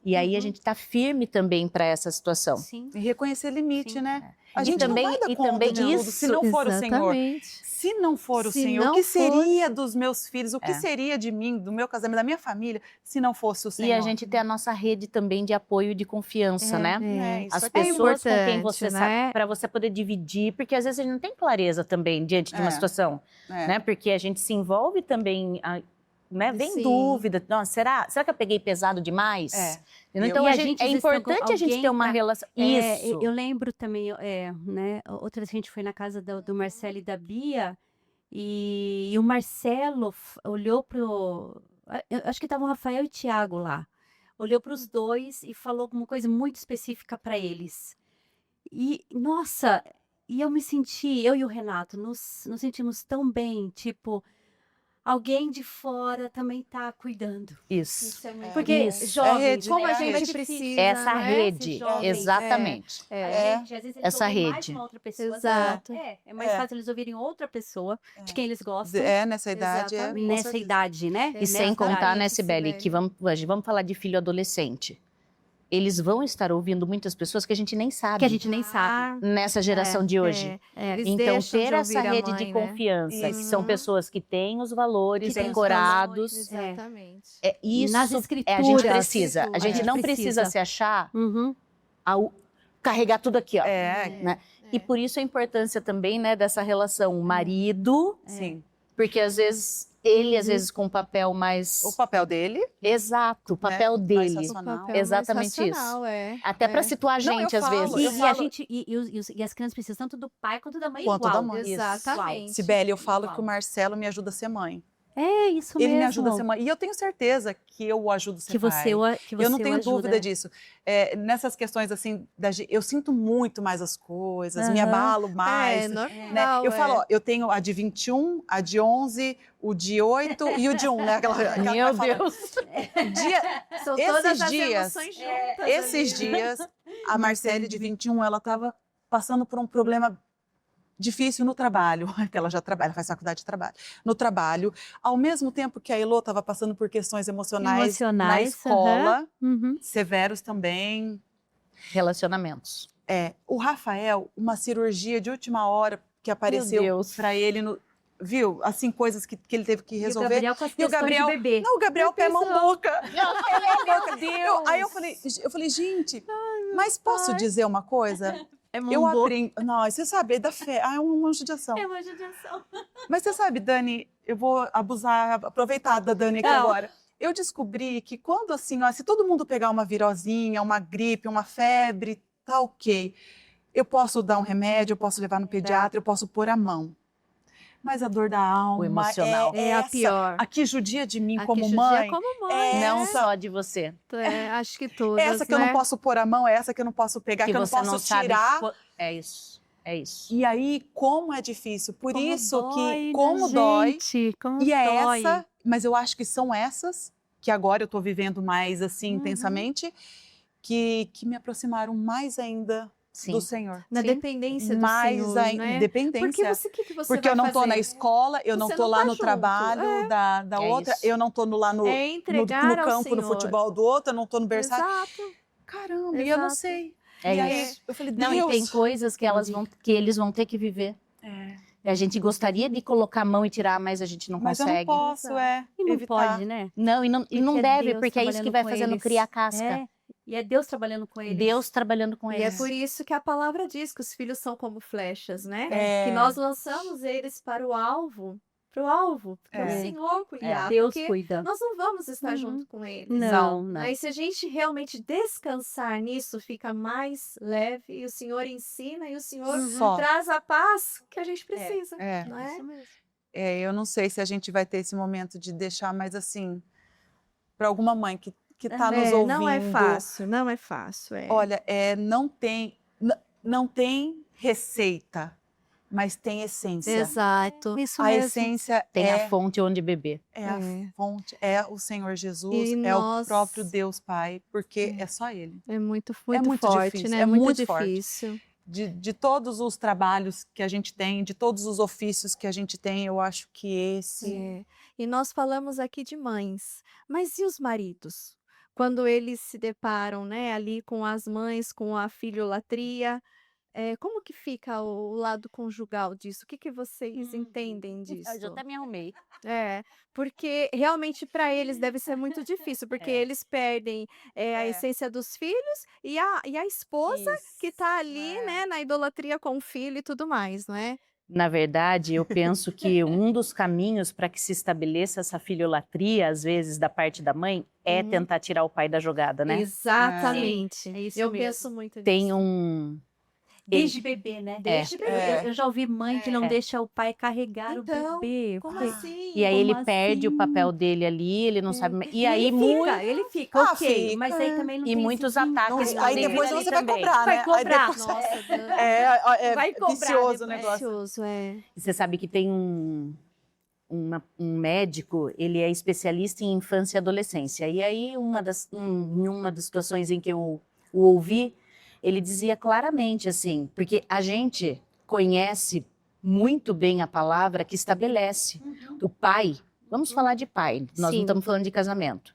E aí a gente está firme também para essa situação. Sim. E reconhecer limite, Sim. né? A E gente também- não vai dar e conta também de tudo isso- se não for o Senhor. Exatamente. Se não for o Se Senhor, o não que for- seria dos meus filhos? O que seria de mim, do meu casamento, da minha família, se não fosse o Senhor? E a gente tem a nossa rede também de apoio e de confiança, né? É, isso As aqui é pessoas com quem importante, você né? sabe, para você poder dividir, porque às vezes a gente não tem clareza também diante de uma situação, né? Porque a gente se envolve também, né? Vem Sim. dúvida, nossa, será que eu peguei pesado demais? Então E a a gente, gente, é às vezes, tem importante a gente alguém ter uma pra- relação. É, Isso. eu lembro também, né? Outra vez a gente foi na casa do Marcelo e da Bia e o Marcelo olhou pro. Eu acho que tava o Rafael e o Thiago lá. Olhou para os dois e falou alguma coisa muito específica para eles. E, nossa, eu e o Renato, nos sentimos tão bem, tipo, alguém de fora também tá cuidando. Isso. é muito Porque Isso. jovens, rede, Como a É gente rede. precisa, Essa né? rede, Esses jovens, exatamente. A gente, às vezes, eles Essa ouvem mais rede. uma outra pessoa. Exato. É mais fácil eles ouvirem outra pessoa de quem eles gostam Nessa idade. Exatamente. Com nessa certeza. idade, né? E sem Nessa contar, idade. né, Sibeli, que vamos falar de filho adolescente. Eles vão estar ouvindo muitas pessoas que a gente nem sabe Que a gente nem sabe. nessa geração de hoje. Eles Então, deixam ter de essa ouvir a rede mãe, de né? confiança, que são Uhum. pessoas que têm os valores Que têm os decorados. valores. Exatamente. Isso Nas a gente escrituras. precisa. A gente É. não precisa se achar, Uhum. carregar tudo aqui, ó. É, E por isso a importância também, né, dessa relação marido, sim. porque às vezes ele, às vezes, com um papel mais O papel dele. exato, o papel mais dele. racional. O papel mais Exatamente isso. racional, Até para situar a Não, gente, eu às falo, vezes. E a gente, e as crianças precisam tanto do pai quanto da mãe Quanto igual. da mãe. Exatamente. Sibeli, eu falo Igual. que o Marcelo me ajuda a ser mãe. É isso Ele mesmo. me ajuda a ser mãe. E eu tenho certeza que eu o ajudo a ser Que você, pai. que você Eu não tenho o ajuda. dúvida disso. Nessas questões, assim, eu sinto muito mais as coisas, me Aham. abalo mais. É né? normal. Eu falo, ó, eu tenho a de 21, a de 11, o de 8 e o de 1, né? Aquela Meu que fala, Deus! São Esses todas as dias- emoções juntas. Esses ali. dias, a Marcele, de 21, ela estava passando por um problema difícil no trabalho, que ela já trabalha, faz faculdade de trabalho. No trabalho, ao mesmo tempo que a Elô estava passando por questões emocionais na Emocionais, escola, Uhum. severos também. Relacionamentos. O Rafael, uma cirurgia de última hora que apareceu Deus. para ele, viu? Assim, coisas que ele teve que E o resolver. Gabriel com as E o questões Gabriel- de bebê. Não, o Gabriel pé, mão, boca. Meu Deus! Aí eu falei, gente, mas posso dizer uma coisa? É mão Eu boca. aprendi. Não, você sabe, é da fé. É uma judiação. É uma judiação. Mas você sabe, Dani, eu vou aproveitar da Dani aqui Não. agora. Eu descobri que quando assim, ó, se todo mundo pegar uma virosinha, uma gripe, uma febre, tá ok. Eu posso dar um remédio, eu posso levar no pediatra, eu posso pôr a mão. Mas a dor da alma O emocional. É a essa. pior. A que judia de mim Aqui como judia mãe. como mãe. Não né? só de você. Acho que todas, Essa que eu né? não posso pôr a mão, essa que eu não posso pegar, que eu não você posso não sabe. tirar. É isso. É isso. E aí, como é difícil. Por Como isso dói, que, né, como dói. gente? Como E é dói. essa, mas eu acho que são essas, que agora eu estou vivendo mais assim, Uhum. intensamente, que me aproximaram mais ainda Sim. do Senhor. Na Sim. dependência do Mais Senhor, ainda, né? independência. Porque você, que você Porque vai eu não estou fazer? na escola, eu não Você estou não lá tá no junto, trabalho da É outra, isso. eu não estou lá no, É entregar no ao campo, no Senhor. futebol do outro, eu não estou no berçário. Exato. Caramba, e eu não Exato. sei. É e aí isso. eu falei, Não, Deus. e tem coisas que eles vão ter que viver. A gente gostaria de colocar a mão e tirar, mas a gente não Mas eu consegue. não posso, E não evitar. pode, né? Não, e não Porque é deve, Deus porque é isso que trabalhando vai com fazendo eles. criar casca. É. E é Deus trabalhando com eles. Deus trabalhando com E é eles. por isso que a palavra diz que os filhos são como flechas, né? É. Que nós lançamos eles para o alvo pro alvo, porque É. o Senhor cuidar, Deus porque cuida. nós não vamos estar Uhum. junto com Ele. Não. Aí se a gente realmente descansar nisso, fica mais leve, e o Senhor ensina, e o Senhor Só. traz a paz que a gente precisa, É. não é? Isso mesmo. Eu não sei se a gente vai ter esse momento de deixar, mas assim, para alguma mãe que está nos ouvindo. Não é fácil, não é fácil. Olha, não tem receita, mas tem essência. Exato. Isso A mesmo. essência Tem é a fonte onde beber. a fonte, é o Senhor Jesus, E é o nós- próprio Deus Pai, porque é só Ele. É muito muito forte, difícil, né? é muito muito forte. difícil. De todos os trabalhos que a gente tem, de todos os ofícios que a gente tem, eu acho que esse... É. E nós falamos aqui de mães, mas e os maridos? Quando eles se deparam, né, ali com as mães, com a filholatria, como que fica o lado conjugal disso? O que que vocês entendem Eu já disso? até me arrumei. Porque realmente para eles deve ser muito difícil, porque eles perdem a essência dos filhos e a esposa que está ali, né, na idolatria com o filho e tudo mais, não é? Na verdade, eu penso que um dos caminhos para que se estabeleça essa filiolatria, às vezes, da parte da mãe, é tentar tirar o pai da jogada, né? Exatamente. É isso Eu mesmo. penso muito Tem nisso. Desde bebê, né? Desde bebê. Eu já ouvi mãe que não É. deixa o pai carregar Então, o bebê. Como Porque- assim? E aí Como ele perde o assim? papel dele ali, ele não sabe. E E aí ele fica, Ah, ok. fica. Mas aí também não E tem muitos esse vínculo. ataques Aí podem depois vir ali você vai também. cobrar, Vai né? cobrar. Aí depois... Nossa, Deus. É Vai cobrar vicioso o depois. negócio. Precioso, E você sabe que tem um médico, ele é especialista em infância e adolescência. E aí, em uma das situações em que eu o ouvi, ele dizia claramente assim, porque a gente conhece muito bem a palavra que estabelece o pai. Vamos falar de pai, nós Sim. não estamos falando de casamento.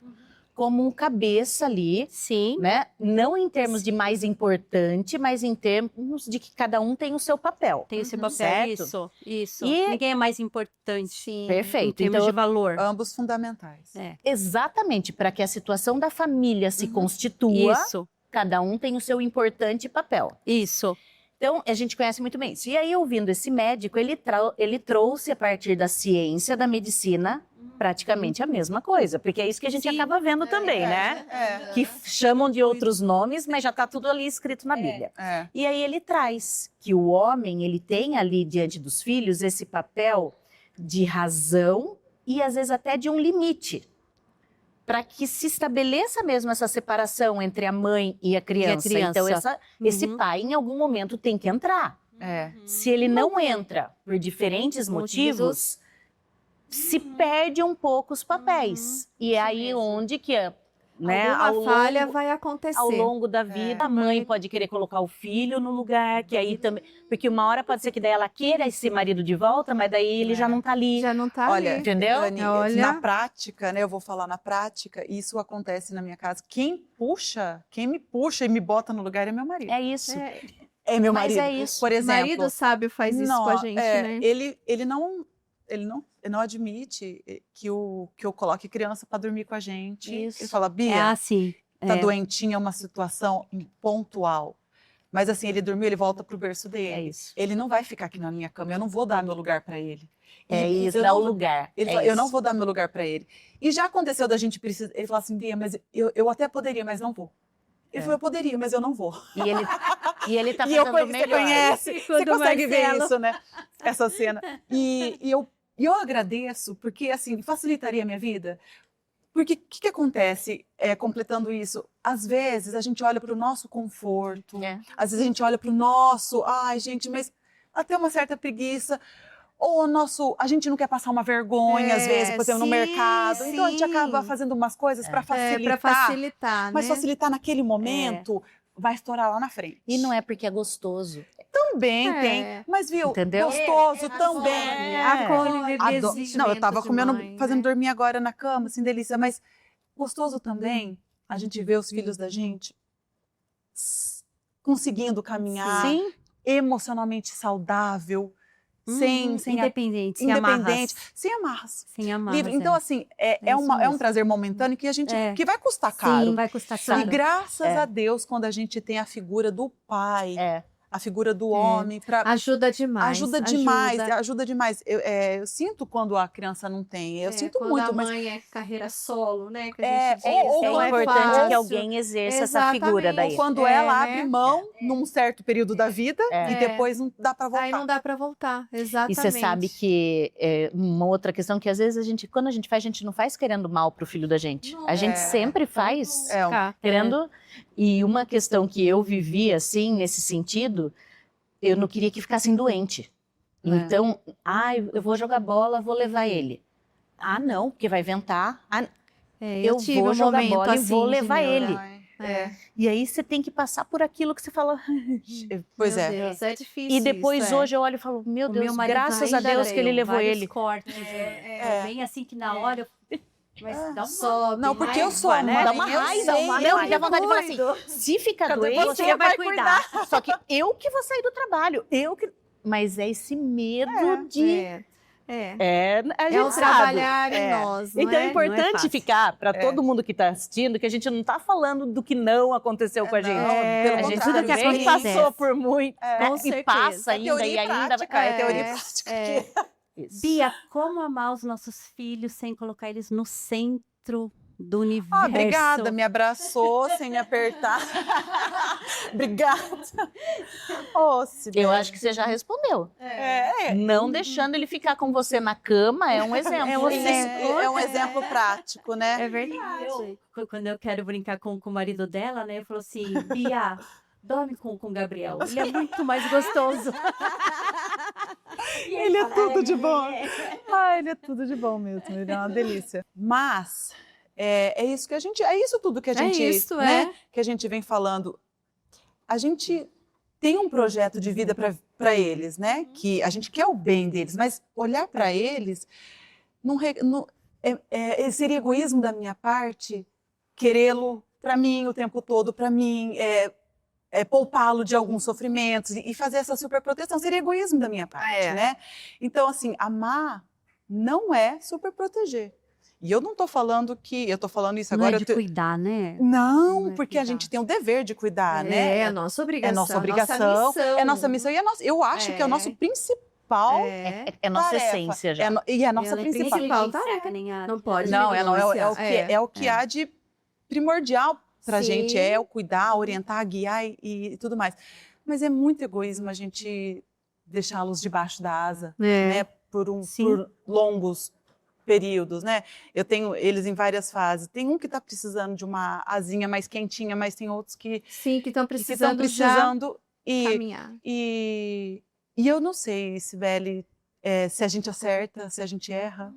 Como um cabeça ali, Sim. né? Não em termos de mais importante, mas em termos de que cada um tem o seu papel. Tem esse papel. Certo? Isso. E- Ninguém é mais importante. Sim. Em Perfeito. termos Então, de valor. Ambos fundamentais. É. exatamente, para que a situação da família se constitua, Isso. cada um tem o seu importante papel. Isso. Então, a gente conhece muito bem isso. E aí, ouvindo esse médico, ele trouxe, a partir da ciência, da medicina, praticamente a mesma coisa. Porque é isso que a gente Sim. acaba vendo também, né? É. Que chamam de outros nomes, mas já está tudo ali escrito na Bíblia. É. E aí ele traz que o homem, ele tem ali diante dos filhos esse papel de razão e às vezes até de um limite, para que se estabeleça mesmo essa separação entre a mãe e a criança. Então esse Uhum. pai em algum momento tem que entrar. É. Se ele não entra por diferentes motivos, se perde um pouco os papéis. E é aí mesmo. onde que né, Alguma falha vai acontecer. ao longo da vida, a mãe pode querer colocar o filho no lugar, que aí também... Porque uma hora pode ser que daí ela queira esse marido de volta, mas daí ele já não tá ali. Já não tá Olha, ali. Entendeu? Dani, Olha. na prática, né? Eu vou falar na prática, isso acontece na minha casa. Quem me puxa e me bota no lugar é meu marido. É isso. É meu Mas marido. é isso. Por O exemplo, marido sábio faz isso com a gente, né? ele não admite que eu coloque criança para dormir com a gente. Isso. Ele fala, É Bia, assim. tá doentinha, é uma situação pontual. Mas assim, ele dormiu, ele volta pro berço dele. É isso. Ele não vai ficar aqui na minha cama, eu não vou dar meu lugar para ele. É E isso, eu dá não o vou- lugar. Ele É fala, eu não isso. vou dar meu lugar para ele. E já aconteceu da gente precisar. Ele falou assim, Bia, mas eu até poderia, mas não vou. Ele falou, eu poderia, mas eu não vou. E ele tá E eu fazendo você melhor. conhece, Ficou você do consegue ver Marcelo. isso, né? Essa cena. E eu agradeço, porque assim, facilitaria a minha vida. Porque o que acontece, completando isso? Às vezes a gente olha para o nosso conforto, É. às vezes a gente olha para o nosso, ai gente, mas até uma certa preguiça. Ou a gente não quer passar uma vergonha, às vezes, por exemplo, no sim, mercado. Então a gente sim. acaba fazendo umas coisas para facilitar. Para facilitar, Mas né? facilitar naquele momento vai estourar lá na frente. E não é porque é gostoso. Também É. tem. Mas viu, Entendeu? gostoso também. Acolhe bebezinho. Não, eu tava de comendo, mãe, fazendo né? dormir agora na cama, assim, delícia. Mas gostoso também a gente vê os filhos da gente conseguindo caminhar, Sim. emocionalmente saudável, sem Independente, sem amarras. independente, sem amarras. Sem amarras. Livre. Então, assim, é isso um mesmo. prazer momentâneo que a gente É. que vai custar Sim, caro. vai custar E caro. graças É. a Deus, quando a gente tem a figura do pai, É. a figura do homem, para Ajuda demais. ajuda demais. Eu sinto quando a criança não tem, eu sinto quando muito, a mas mãe é carreira solo, né? Que a É, gente diz, ou não É é importante fácil. que alguém exerça essa figura Exatamente. daí. quando É, ela né? abre mão num certo período da vida É. e depois não dá para voltar. Aí não dá para voltar, E exatamente. você sabe que uma outra questão que às vezes quando a gente não faz querendo mal pro filho da gente. A gente sempre faz querendo. E uma questão que eu vivi assim, nesse sentido, eu não queria que ficassem doente. Então, eu vou jogar bola, vou levar ele. Ah, não, porque vai ventar. Eu tive vou um jogar momento bola e assim vou de levar ele. neurar. E aí você tem que passar por aquilo que você fala. Pois Meu é. Deus, é difícil E depois isso, hoje eu olho e falo, meu O Deus, meu marido graças a ainda Deus que ele deu levou vários ele. cortes, bem assim que na hora eu... Mas dá uma... Sobe, Não, porque eu sou raiva, mãe, né? Dá uma eu raiva, sei, não, eu dá vontade de falar cuido. assim, se ficar Cadê doente, você vai cuidar? Só que eu que vou sair do trabalho, Mas é esse medo de... a gente É um sabe. trabalhar em nós, não Então é é? importante fácil. ficar, para todo mundo que está assistindo, que a gente não está falando do que não aconteceu com a gente. pelo A gente contrário, tudo que também acontece. passou por muito, né? Com E certeza. passa É ainda, teoria e e ainda... prática, é teoria e prática. Isso. Bia, como amar os nossos filhos sem colocar eles no centro do universo? Obrigada, me abraçou sem me apertar. Obrigada. Eu acho que você já respondeu. Não deixando ele ficar com você na cama é um exemplo. É um exemplo prático, né? É verdade. Quando eu quero brincar com o marido dela, né? Eu falo assim, Bia, dorme com o Gabriel. Ele é muito mais gostoso. Ele é tudo de bom. Ele é tudo de bom mesmo. Ele é uma delícia. Mas é isso que a gente, é isso tudo que a gente, que a gente vem falando. A gente tem um projeto de vida para eles, né? Que a gente quer o bem deles, mas olhar para eles seria egoísmo da minha parte querê-lo para mim o tempo todo, para mim poupá-lo de alguns sofrimentos e fazer essa superproteção. Seria egoísmo da minha parte, né? Então, assim, amar não é superproteger. E eu não estou falando eu estou falando isso Não agora... é de cuidar, né? Não, é porque a cuidar. gente tem o dever de cuidar, né? É a nossa obrigação. É nossa obrigação, é nossa missão. E eu acho que é o nosso principal... É nossa tarefa. essência já. E é a nossa Ela é principal... principal Tarefa, tarefa. nem a... Não pode Não, negligenciar. é o que há de primordial pra Sim. gente, é o cuidar, orientar, guiar e tudo mais. Mas é muito egoísmo a gente deixá-los debaixo da asa, né? Por longos períodos, né? Eu tenho eles em várias fases. Tem um que está precisando de uma asinha mais quentinha, mas tem outros que estão precisando já caminhar. E eu não sei, Cibele, se a gente acerta, se a gente erra,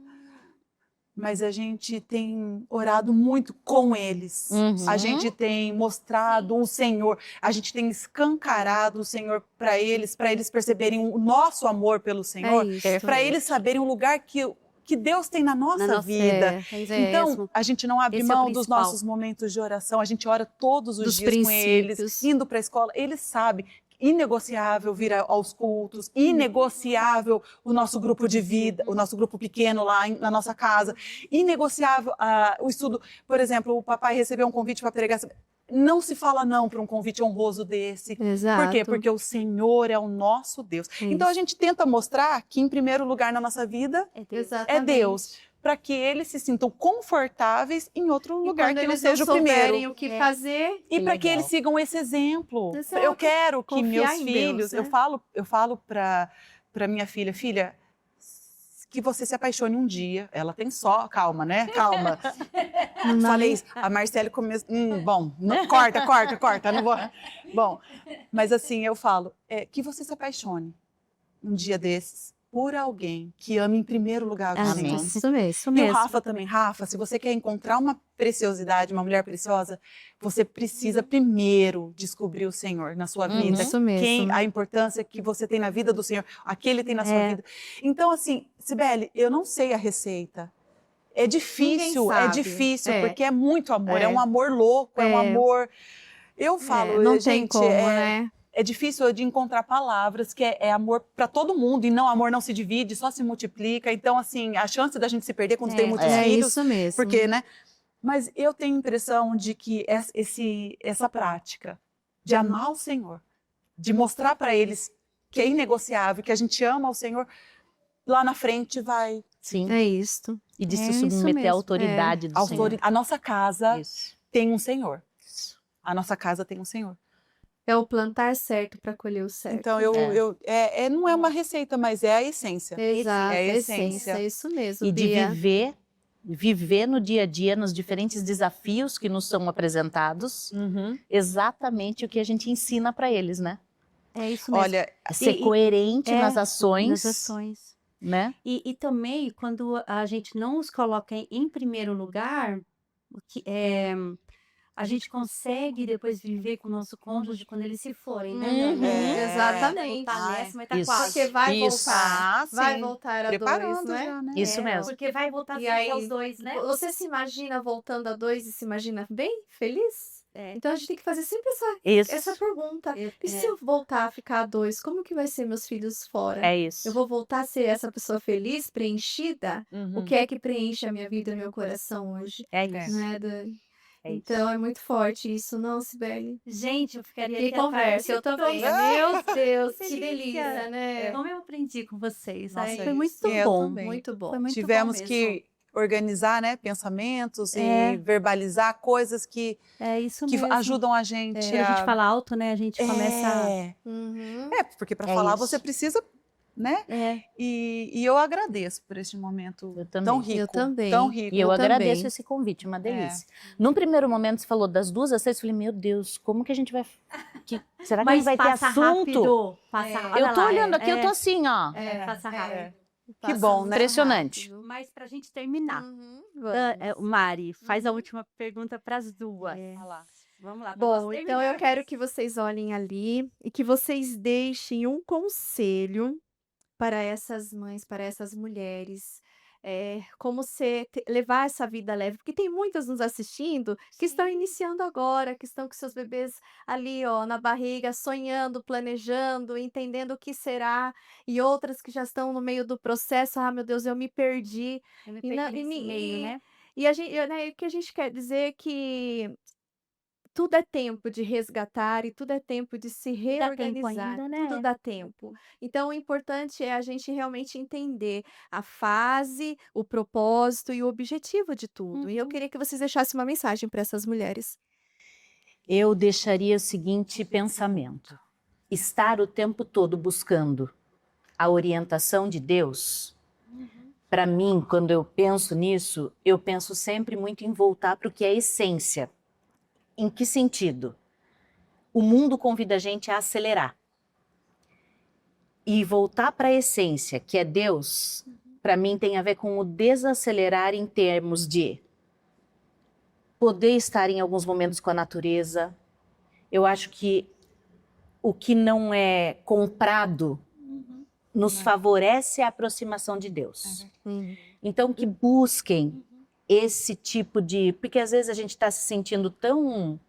mas a gente tem orado muito com eles. A gente tem mostrado o Senhor, a gente tem escancarado o Senhor para eles perceberem o nosso amor pelo Senhor, para eles saberem o lugar que Deus tem na nossa vida. Então, a gente não abre mão dos nossos momentos de oração, a gente ora todos os dias com eles, indo para a escola, eles sabem. Inegociável vir aos cultos, inegociável o nosso grupo de vida, o nosso grupo pequeno lá na nossa casa, inegociável o estudo. Por exemplo, o papai recebeu um convite para pregar. Não se fala não para um convite honroso desse. Exato. Por quê? Porque o Senhor é o nosso Deus. Então a gente tenta mostrar que em primeiro lugar na nossa vida é Deus, para que eles se sintam confortáveis em outro lugar que não seja o primeiro. O que fazer. E para que eles sigam esse exemplo. Exato. Eu quero que Confiar meus em filhos, Deus, né? eu falo para minha filha, que você se apaixone um dia. Ela tem calma, né? Calma. Falei isso. A Marcele começou, bom, corta, não vou. Bom, mas assim, eu falo, que você se apaixone um dia desses por alguém que ame em primeiro lugar o Senhor. Isso mesmo. E o Rafa também. Rafa, se você quer encontrar uma preciosidade, uma mulher preciosa, você precisa primeiro descobrir o Senhor na sua vida. Isso mesmo. A importância que você tem na vida do Senhor, aquele tem na sua vida. Então, assim, Cibele, eu não sei a receita. É difícil, porque é muito amor. É um amor louco, é um amor... Eu falo, não gente, tem como, né? É difícil de encontrar palavras, que é amor para todo mundo, e não, amor não se divide, só se multiplica. Então, assim, a chance da gente se perder quando tem muitos filhos... isso mesmo. Porque, né? Mas eu tenho a impressão de que essa prática de amar o Senhor de mostrar para eles que é inegociável, que a gente ama o Senhor, lá na frente vai. Sim. É isto. E de É se isso submeter mesmo. à autoridade do Senhor. A nossa casa Isso. tem um Senhor. A nossa casa tem um Senhor. É o plantar certo para colher o certo. Então, não é uma receita, mas é a essência. Exato, é a a essência. essência, é isso mesmo, E de Bia. viver no dia a dia, nos diferentes desafios que nos são apresentados, exatamente o que a gente ensina para eles, né? É isso mesmo. Olha, Ser coerente é, nas ações, nas ações. né? E também, quando a gente não os coloca em primeiro lugar, o que a gente consegue depois viver com o nosso cônjuge quando eles se forem, né? Uhum, É. exatamente. Tá nessa, mas tá Isso. quase. Porque vai Isso. voltar. Vai sim. voltar a Preparando dois, né? já, né? Isso mesmo. Porque vai voltar E sempre aí, aos dois, né? Você se imagina voltando a dois e se imagina bem, feliz? É. Então a gente tem que fazer sempre Isso. essa pergunta. É, E se eu voltar a ficar a dois, como que vai ser meus filhos fora? É isso. Eu vou voltar a ser essa pessoa feliz, preenchida? O que é que preenche a minha vida e meu coração hoje? É isso. Não é, Dani? É isso. Então é muito forte isso, não, Sibeli? Gente, eu ficaria Que aqui a conversa, tarde eu também. toda. Meu Deus, que delícia. delícia, né? Como eu aprendi com vocês. Nossa, Ai, é foi muito isso. Eu bom. também. Muito bom. Foi muito Tivemos bom mesmo. que organizar, né, pensamentos É. e verbalizar coisas que É isso mesmo. ajudam a gente Quando a gente fala alto, né? A gente começa a... Uhum. porque para É falar isso. você precisa, né? E eu agradeço por este momento Eu também. tão rico. Eu também. Tão rico. E eu também. agradeço esse convite, uma delícia. Num primeiro momento, você falou das 2 às 6, eu falei, meu Deus, como que a gente vai... Será que a gente vai ter passa assunto? rápido. Passa, olha Eu tô lá, olhando aqui, eu tô assim, ó. passa rápido. Que bom, né? Impressionante. Mas pra gente terminar, Uhum. Mari, faz a última pergunta pras duas. Olha lá. Vamos lá. pra Bom, nós então eu terminarmos. quero que vocês olhem ali e que vocês deixem um conselho para essas mães, para essas mulheres, como levar essa vida leve, porque tem muitas nos assistindo que estão iniciando agora, que estão com seus bebês ali, ó, na barriga, sonhando, planejando, entendendo o que será, e outras que já estão no meio do processo, meu Deus, eu me perdi. Eu me E na- perdi e nesse ni- meio, né? E a gente, né, o que a gente quer dizer é que tudo é tempo de resgatar e tudo é tempo de se Dá tempo reorganizar. ainda, né? Tudo dá tempo. Então, o importante é a gente realmente entender a fase, o propósito e o objetivo de tudo. E eu queria que vocês deixassem uma mensagem para essas mulheres. Eu deixaria o seguinte pensamento: estar o tempo todo buscando a orientação de Deus. Para mim, quando eu penso nisso, eu penso sempre muito em voltar para o que é essência. Em que sentido? O mundo convida a gente a acelerar. E voltar para a essência, que é Deus, para mim tem a ver com o desacelerar em termos de poder estar em alguns momentos com a natureza. Eu acho que o que não é comprado nos favorece a aproximação de Deus. Então, que busquem esse tipo de... Porque às vezes a gente está se sentindo tão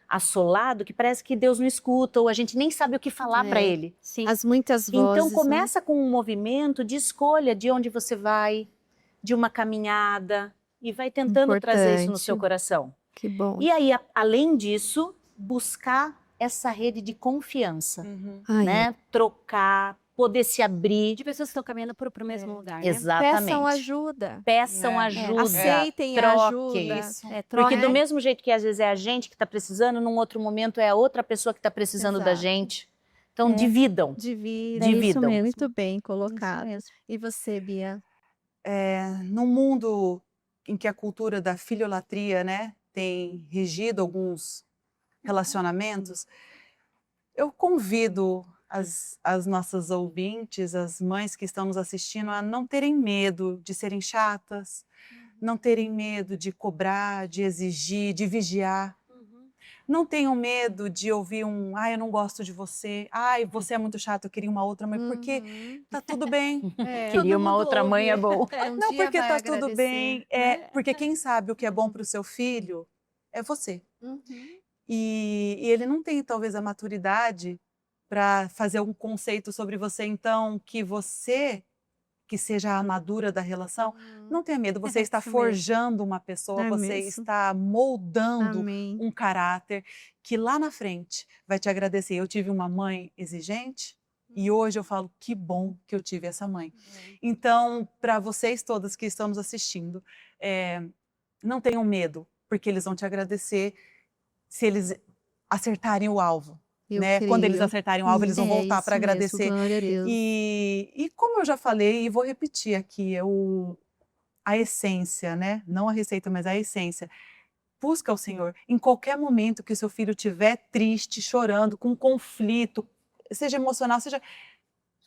assolado que parece que Deus não escuta ou a gente nem sabe o que falar para Ele. Sim. As muitas vozes. Então, né? começa com um movimento de escolha de onde você vai, de uma caminhada, e vai tentando trazer isso no seu Importante. coração. Que bom. E aí, além disso, buscar essa rede de confiança, Ai, né? Trocar, poder se abrir. De pessoas que estão caminhando pro mesmo lugar, né? Exatamente. Peçam ajuda. Peçam É. ajuda. Aceitem a troquem. ajuda. Isso. Porque troquem. do mesmo jeito que às vezes é a gente que está precisando, num outro momento é a outra pessoa que está precisando da Exato. gente. Então, dividam. Divida. É isso Dividam. mesmo. Muito bem Isso colocado. mesmo. E você, Bia? Num mundo em que a cultura da filiolatria, né, tem regido alguns relacionamentos, eu convido as nossas ouvintes, as mães que estão nos assistindo, a não terem medo de serem chatas, não terem medo de cobrar, de exigir, de vigiar. Não tenham medo de ouvir eu não gosto de você, você é muito chato, eu queria uma outra mãe, porque tá tudo bem. Queria uma outra mãe é bom. Não, porque tá tudo bem, porque quem sabe o que é bom para o seu filho é você. E ele não tem talvez a maturidade para fazer um conceito sobre você, então que que seja a armadura da relação, não tenha medo, você está Isso mesmo. forjando uma pessoa, É você mesmo. está moldando Amém. um caráter que lá na frente vai te agradecer. Eu tive uma mãe exigente e hoje eu falo que bom que eu tive essa mãe. Então, para vocês todas que estão nos assistindo, não tenham medo, porque eles vão te agradecer se eles acertarem o alvo. Eu Né? Quando eles creio. acertarem o alvo, eles vão voltar para agradecer. Glória a Deus. E como eu já falei, e vou repetir aqui, a essência, né? Não a receita, mas a essência. Busca o Senhor. Em qualquer momento que o seu filho estiver triste, chorando, com conflito, seja emocional, seja...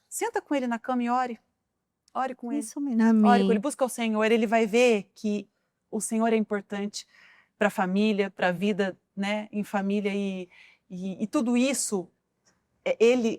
Senta com ele na cama e ore. Ore com ele. Isso mesmo. Ore com ele. Amém. Busca o Senhor. Ele vai ver que o Senhor é importante para a família, para a vida, né? Em família e tudo isso...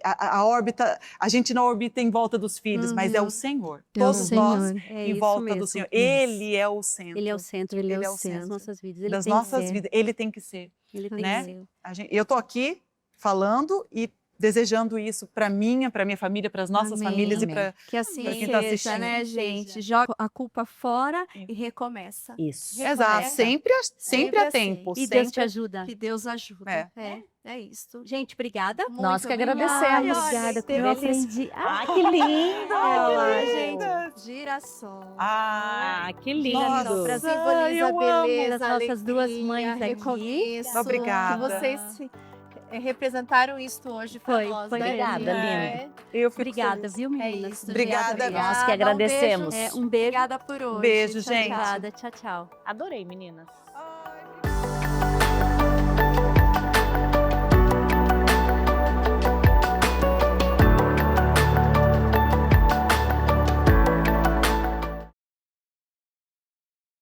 a órbita, a gente não orbita em volta dos filhos, mas é o Senhor. É o Todos nós Senhor. É em isso volta mesmo. do Senhor. Ele é o centro. Ele é o centro. Ele é o das centro nossas vidas. Ele das tem que nossas ser. vidas. Ele tem que ser. Ele tem né? que ser. Eu tô aqui falando e desejando isso para minha família, para as nossas Amém. famílias Amém. e para Que assim Pra quem tá seja, assistindo. né, gente? Joga a culpa fora e recomeça. Isso. Exato, Recomeça. sempre Sempre a assim. tempo. E Deus te sempre... ajuda. Que Deus ajuda. É. É isso. Gente, obrigada. Nós que Muito agradecemos. Obrigada. Teve Eu uma aprendi. Ah, que lindo! Olha lá, linda. gente. Girassol. Ah, que Girassol lindo! pra Nossa, simboliza eu a amo. beleza, As nossas duas alegria, mães aqui. recomeço. Obrigada. Que vocês representaram isso hoje pra Foi, nós. foi né, Obrigada, Lina? linda. eu fico Obrigada, feliz. viu, É meninas? isso. Obrigada. gente. Nós que Um beijo. agradecemos. Um beijo. Obrigada por hoje. Beijo, Tchau, gente. tchau. Obrigada. Tchau, tchau. Adorei, meninas.